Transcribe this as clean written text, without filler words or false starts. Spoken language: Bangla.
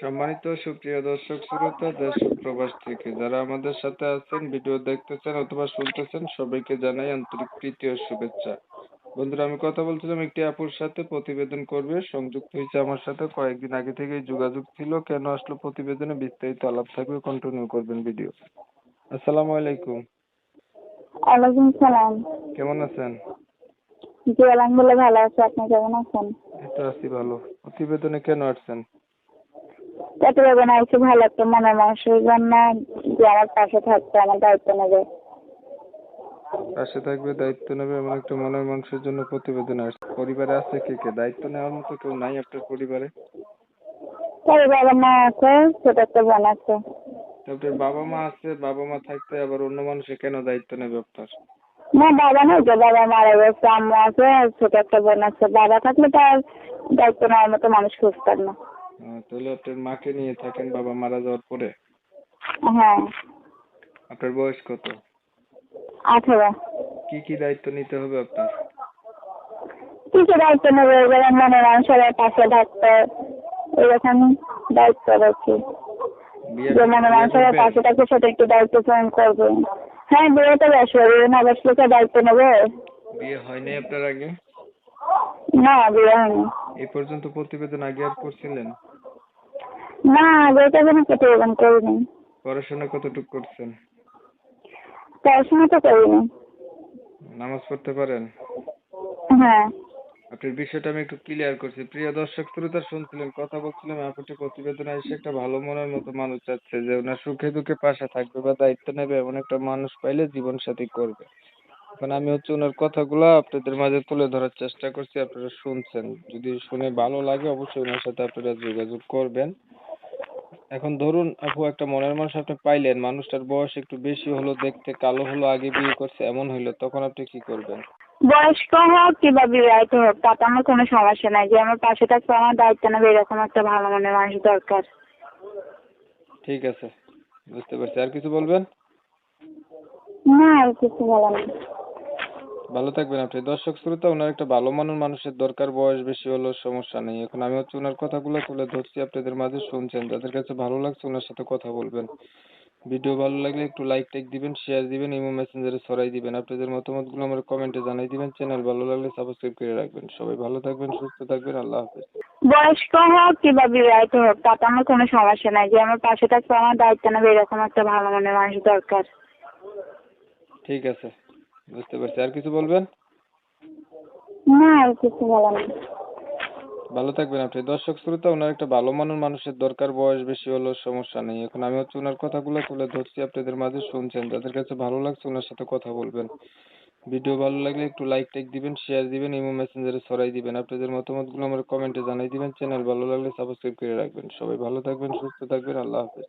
সম্মানিত সুপ্রিয় দর্শক শ্রোতা দেশ ও প্রবাস থেকে যারা আমাদের সাথে আছেন, ভিডিও দেখতেছেন অথবা শুনতেছেন, সবাইকে জানাই আন্তরিক প্রীতি ও শুভেচ্ছা। বন্ধুরা, আমি কথা বলছিলাম একটি আপুর সাথে, প্রতিবেদন করবে, সংযুক্ত হয়েছে আমার সাথে, কয়েকদিন আগে থেকেই যোগাযোগ ছিল। কেন আসলো প্রতিবেদনে বিস্তারিত আলাপ থাকবে, কন্টিনিউ করবেন ভিডিও। আসসালামু আলাইকুম। ওয়ালাইকুম সালাম। কেমন আছেন? জি আলহামদুলিল্লাহ ভালো আছি। আপনি কেমন আছেন? এই তো আছি ভালো। প্রতিবেদনে কেন আসছেন? প্রতিবেদন আইসি ভালো একটা মনের মানুষের জন্য, যে আমার পাশে থাকতে আমার দায়িত্ব নেবে। পাশে থাকবে, দায়িত্ব নেবে, এমন একটা মনের মানুষের জন্য প্রতিবেদন আসছে। পরিবারে আছে কে কে? দায়িত্ব নেওয়ার মতো কেউ নাই আপনার পরিবারে? তার বাবা মা আছে, ছোট একটা বোন আছে। আপনার বাবা মা আছে, বাবা মা থাকতে আবার অন্য মানুষে কেন দায়িত্ব নেবে আপনার? না বাবা নেই, যে বাবা মারা গেছে, আম্মু আছে, ছোট একটা বোন আছে। বাবা থাকলে তার দায়িত্ব নেওয়ার মতো মানুষ খুঁজতাম না। তাহলে আপনার মাকে নিয়ে থাকেন বাবা মারা যাওয়ার পরে? হ্যাঁ। আপনার বয়স কত? 18। কি কি দায়িত্ব নিতে হবে আপনার? কি কি দায়িত্ব নেবে? যেমন মনের মানুষের পাশে থাকতে, এরকম দায়িত্ব রয়েছে। বিয়ে যে মনের বিয়ে মানুষের করবেন? পাশে থাকতে সেটা একটু দায়িত্ব পালন করবে। হ্যাঁ, বিয়ে তো বসবে, না বসলে তো দায়িত্ব নেবে। বিয়ে হয়নি আপনার আগে? না, বিয়ে হয়নি। এই পর্যন্ত প্রতিবেদন আগে আর করছিলেন? না, আগে তো কোনো প্রতিবেদন করিনি। পড়াশোনা কতটুকু করছেন? পড়াশোনা তো করিনি। নামাজ পড়তে পারেন? হ্যাঁ। আপনার বিষয়টা আমি একটু ক্লিয়ার করছি। প্রিয় দর্শক শ্রোতা, শুনছিলেন, কথা বলছিলাম, আপুটি প্রতিবেদনে এসে একটা ভালো মনের মতো মানুষ চাচ্ছে, যে ওনার সুখে দুঃখে পাশে থাকবে বা দায়িত্ব নেবে, এমন একটা মানুষ পাইলে জীবন সাথী করবে। এখন আমি ওনার কথাগুলো আপনাদের মাঝে তুলে ধরার চেষ্টা করছি, আপনারা শুনছেন। যদি শুনে ভালো লাগে অবশ্যই ওনার সাথে আপনারা যোগাযোগ করবেন। এখন ধরুন আপু, একটা মনের মানুষ আপনি পাইলেন, মানুষটার বয়স একটু বেশি হলো, দেখতে কালো হলো, আগে বিয়ে করছে এমন হইলো, তখন আপনি কি করবেন? বয়স্ক হোক কিংবা বিবাহিত হোক, তাতে আমার কোনো সমস্যা নাই। যে আমার পাশে থাকতে আমার দায়িত্ব নেবে, এরকম একটা ভালো মনের মানুষ দরকার। ঠিক আছে, বুঝতে পারছি। আর কিছু বলবেন? না, আর কিছু বলার নেই। ভালো থাকবেন আপনি। দর্শক শ্রোতা, ওনার একটা ভালো মনের মানুষের দরকার, বয়স বেশি হলেও সমস্যা নেই। এখন আমি ওনার কথাগুলো তুলে ধরছি, আপনাদের মাঝে শুনছেন। যাদের কাছে ভালো লাগছে ওনার সাথে কথা বলবেন। ভিডিও ভালো লাগলে একটু লাইক টাইক দিবেন, শেয়ার দিবেন, ইমো মেসেঞ্জারে ছড়াই দিবেন। আপনাদের মতামতগুলো আমার কমেন্টে জানাই দিবেন। চ্যানেল ভালো লাগলে সাবস্ক্রাইব করে রাখবেন। সবাই ভালো থাকবেন, সুস্থ থাকবেন। আল্লাহ হাফেজ। বয়স্ক হোক কিংবা বিবাহিত হোক, তাতে আমার কোনো সমস্যা নাই। যে আমার পাশে থাকতে আমার দায়িত্ব নেবে, এরকম একটা ভালো মনের মানুষ দরকার। ঠিক আছে, বুঝতে পারছি। আর কিছু বলবেন? না, আর কিছু বলার নেই। ভালো থাকবেন আপনি। দর্শক শ্রোতা, ওনার একটা ভালো মনের মানুষের দরকার, বয়স বেশি হলেও সমস্যা নেই। এখন আমি ওনার কথাগুলো তুলে ধরছি, আপনাদের মাঝে শুনছেন। যাদের কাছে ভালো লাগছে ওনার সাথে কথা বলবেন। ভিডিও ভালো লাগলে একটু লাইক টাইক দিবেন, শেয়ার দিবেন, ইমো মেসেঞ্জারে ছড়াই দিবেন। আপনাদের মতামতগুলো আমার কমেন্টে জানাই দিবেন। চ্যানেল ভালো লাগলে সাবস্ক্রাইব করে রাখবেন। সবাই ভালো থাকবেন, সুস্থ থাকবেন। আল্লাহ হাফেজ।